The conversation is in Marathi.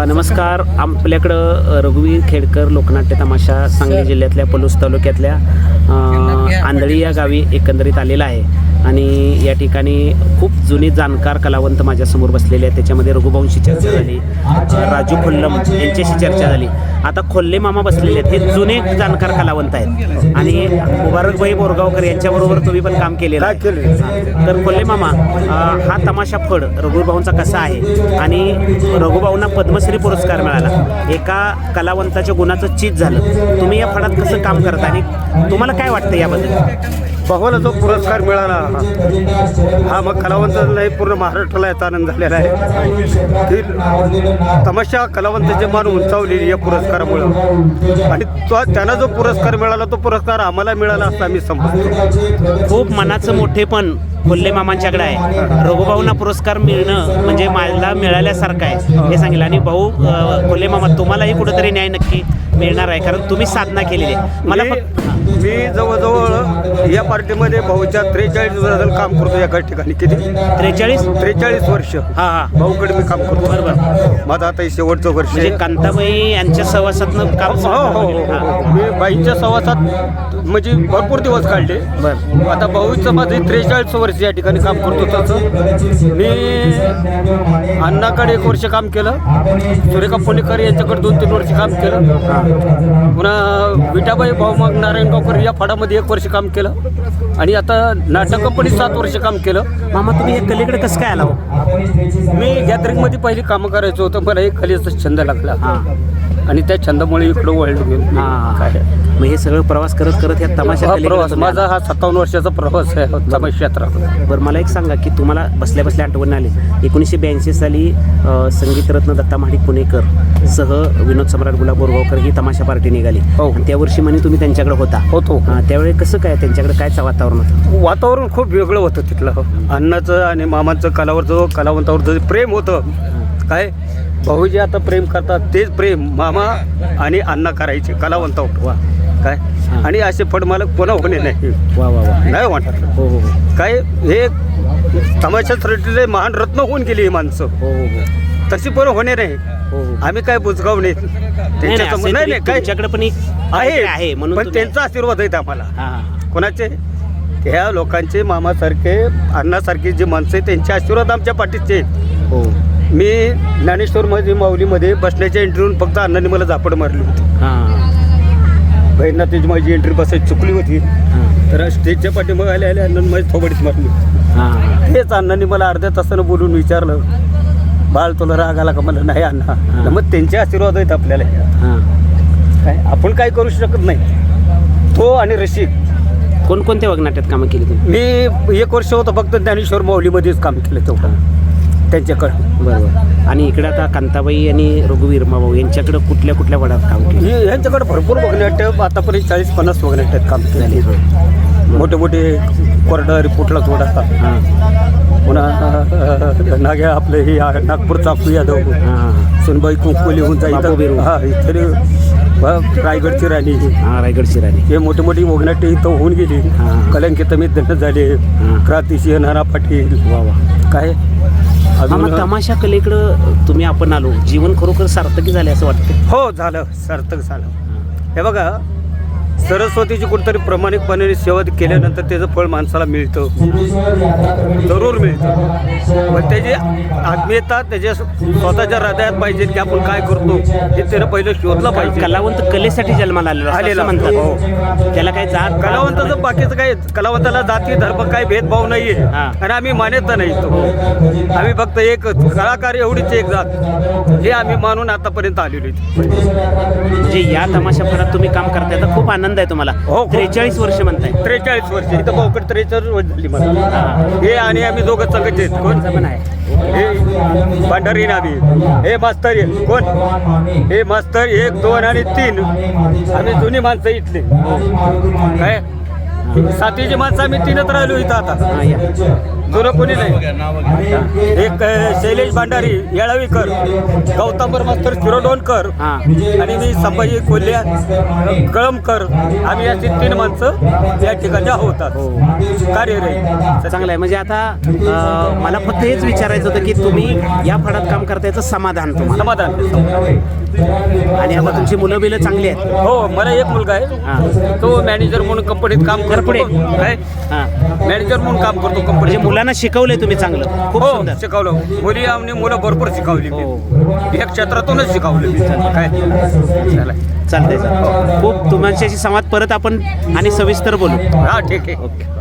नमस्कार. आपल्याकडं रघुवीर खेडकर लोकनाट्य तमाशा सांगली जिल्ह्यातल्या पलूस तालुक्यातल्या आंधळी या गावी एकंदरीत आलेला आहे आणि या ठिकाणी खूप जुनी जाणकार कलावंत माझ्यासमोर बसलेले आहेत. त्याच्यामध्ये रघुभाऊंशी चर्चा झाली, राजू खोल्लम यांच्याशी चर्चा झाली. आता खोल्ले मामा बसलेले आहेत, हे जुने जाणकार कलावंत आहेत आणि मुबारकभाई बोरगावकर यांच्याबरोबर तुम्ही पण काम केलेलं आहे. तर खोल्ले मामा, हा तमाशा फड रघुभाऊंचा कसा आहे आणि रघुभाऊंना पद्मश्री पुरस्कार मिळाला, एका कलावंताच्या गुणाचं चीज झालं, तुम्ही या फडात कसं काम करता आणि तुम्हाला काय वाटतं याबद्दल? भावाला जो पुरस्कार मिळाला हा मग कलावंताला नाही पूर्ण महाराष्ट्राला याचा आनंद झालेला आहे की तमाशा कलावंताचे मान उंचावलेली या पुरस्कारामुळं आणि त्यांना जो पुरस्कार मिळाला तो पुरस्कार आम्हाला मिळाला असं आम्ही समजतो. खूप मनाचं मोठेपण खोल्ले मामांच्याकडे आहे. रघुभाऊंना पुरस्कार मिळणं म्हणजे मला मिळाल्यासारखं आहे हे सांगितलं. आणि भाऊ खोल्ले मामा, तुम्हालाही कुठंतरी न्याय नक्की मिळणार आहे कारण तुम्ही साधना केलेली आहे. मला मी जवळजवळ या पार्टीमध्ये भाऊच्या 43 वर्ष काम करतो. एका ठिकाणी किती 43 वर्ष भाऊकडे मी काम करतो. बरोबर. माझं आता शेवटचं वर्ष म्हणजे कांताबाई यांच्या सहवासातनं काम. हो. मी बाईंच्या सहवासात म्हणजे भरपूर दिवस काढले. बरं. आता भाऊचं माझे 43 वर्ष या ठिकाणी काम करतो. तसं मी अण्णाकडे 1 वर्ष काम केलं, सुरेखा पुणेकर यांच्याकडे 2-3 वर्ष काम केलं, पुन्हा विठाबाई भाऊ मग नारायणगावकर या फडामध्ये 1 वर्ष काम केलं आणि आता नाटक कंपनीत 7 वर्ष काम केलं. मामा, तुम्ही हे कलेकडे कसं काय आला? मी गॅदरिंगमध्ये पहिली कामं करायचं होतं, मला एक कलेचा छंद लागला आणि त्या छंदामुळे इकडं वळलो गेलो. काय मग हे सगळं प्रवास करत करत या तमाशा प्रवास माझा हा 57 वर्षाचा प्रवास आहे तमाशा क्षेत्रात. बरं, मला एक सांगा की तुम्हाला बसल्या बसल्या आठवण आली 1982 साली संगीतरत्न दत्ता महाडिक पुणेकर सह विनोद सम्राट गुलाब बोरगावकर ही तमाशा पार्टी निघाली. त्या वर्षी म्हणे तुम्ही त्यांच्याकडे होतो. त्यावेळी कसं काय त्यांच्याकडे काय वातावरण होतं? वातावरण खूप वेगळं होतं तिथलं. अण्णाचं आणि मामांचं कलावंतावरचं प्रेम होतं. काय भाऊ जे आता प्रेम करतात तेच प्रेम मामा आणि अण्णा करायचे कलावंतावर. काय आणि असे फड मला कोणा होणे नाही. नाही वाटत. हो. काय हे तमाशासाठी महान रत्न होऊन गेली ही माणसं. तशी पण होणे नाही. आम्ही काय बुजगाव नाही नाही. त्यांच्याकडे पण आहे म्हणून पण त्यांचा आशीर्वाद आहेत आम्हाला. कोणाचे? ह्या लोकांचे मामासारखे अण्णासारखे जे माणसं आहेत त्यांचे आशीर्वाद आमच्या पाठीचे आहेत. हो. मी ज्ञानेश्वरमध्ये माऊलीमध्ये बसण्याच्या एंट्रीवरून फक्त अण्णांनी मला झापड मारली होती. बहिणीला त्याची माझी एंट्री बसायची चुकली होती तर स्टेजच्या पाठीमागे आले अण्णांनी माझी थोबडीच मारली. तेच अण्णांनी मला अर्ध्या तासानं बोलून विचारलं, बाळ तुला राग आला का? मला नाही अण्णा. मग त्यांचे आशीर्वाद आहेत आपल्याला. काय आपण काय करू शकत नाही. तो आणि रसिक. कोणकोणत्या वगनाट्यात कामं केली तुम्ही? मी 1 वर्ष होतं फक्त ज्ञानेश्वर माऊलीमध्येच काम केलं तेवढं त्यांच्याकडं. बरोबर. आणि इकडे आता कांताबाई आणि रघुवीर भाऊ यांच्याकडे कुठल्या वडात काम केलं? यांच्याकडे भरपूर वगनाट्य आतापर्यंत 40-50 वगनाट्यात काम केले. मोठे मोठे कोरडा रिपोर्टला थोडा. पुन्हा नाग्या आपलं हे नागपूरचा आपू यादव, सोनबाई कुंकवली होऊन जाईल. रायगडची राणी हे मोठे मोठी वगनाट्य इथं होऊन गेली. कलंकित मित्र झाले, क्रांतिसिंह नाना पाटील. काय अजून तमाशा कलेकडं तुम्ही आपण आलो, जीवन खरोखर सार्थकी झाले असं वाटतं? हो, झालं, सार्थक झालं. हे बघा, सरस्वतीची कुठेतरी प्रामाणिकपणे सेवा केल्यानंतर त्याचं फळ माणसाला मिळतं, जरूर मिळतं. पण त्याची आत्मीयता त्याच्या स्वतःच्या हृदयात पाहिजे की आपण काय करतो हे त्यानं पहिलं शोधलं पाहिजे. कलावंत कलेसाठी जन्माला आलेला म्हणतात. हो. त्याला काय जात कलावंताचं बाकीचं काय, कलावंताला जाती धर्म काही भेदभाव नाहीये आणि आम्ही मान्यता नाही. आम्ही फक्त एक कलाकार एवढीच एक जात हे आम्ही मानून आतापर्यंत आलेलो. म्हणजे या तमाशा फडात तुम्ही काम करताय तर खूप आनंद आहे तुम्हाला. हो. 43 वर्ष म्हणताय. 43 वर्ष इथं भाऊकडे 43 वर्ष झाली मला. हे आणि आम्ही दोघं संघच आहेत. कोण पण आहे? हे भांडारी नावी, हे मास्तर कोण? हे मास्तर 1, 2 आणि 3 आम्ही जुनी माणसं इथले. काय 7वीची माणसं आम्ही 3च राहिलो इथं आता. दुसरं कोणी नाही. एक शैलेश भांडारी येळावीकर, गौतम मास्तर शिरोडोणकर हां आणि मी संभाजी कोल्हे कळमकर. आम्ही अशी 3 माणसं या ठिकाणी होतात कार्यरत. चांगलं आहे. म्हणजे आता मला फक्त हेच विचारायचं होतं की तुम्ही या फळात काम करता याचं समाधान तुम्हाला, समाधान. आणि आता तुमची मुलं बिलं चांगली आहेत. हो, मला एक मुलगा आहे. हां तो मॅनेजर म्हणून कंपनीत काम करतो. पुढे. काय हां मॅनेजर म्हणून काम करतो म्हणजे कंपनीत. मुलांना शिकवलंय तुम्ही चांगलं, खूप हो, सुंदर. शिकवलं. मुली आणि मुलं भरपूर शिकवली मी. हो. या क्षेत्रातूनच शिकवलं मी. काय चला. चालतंय खूप तुमच्याशी संवाद परत आपण आणि सविस्तर बोलू. हा, ठीक आहे. ओके.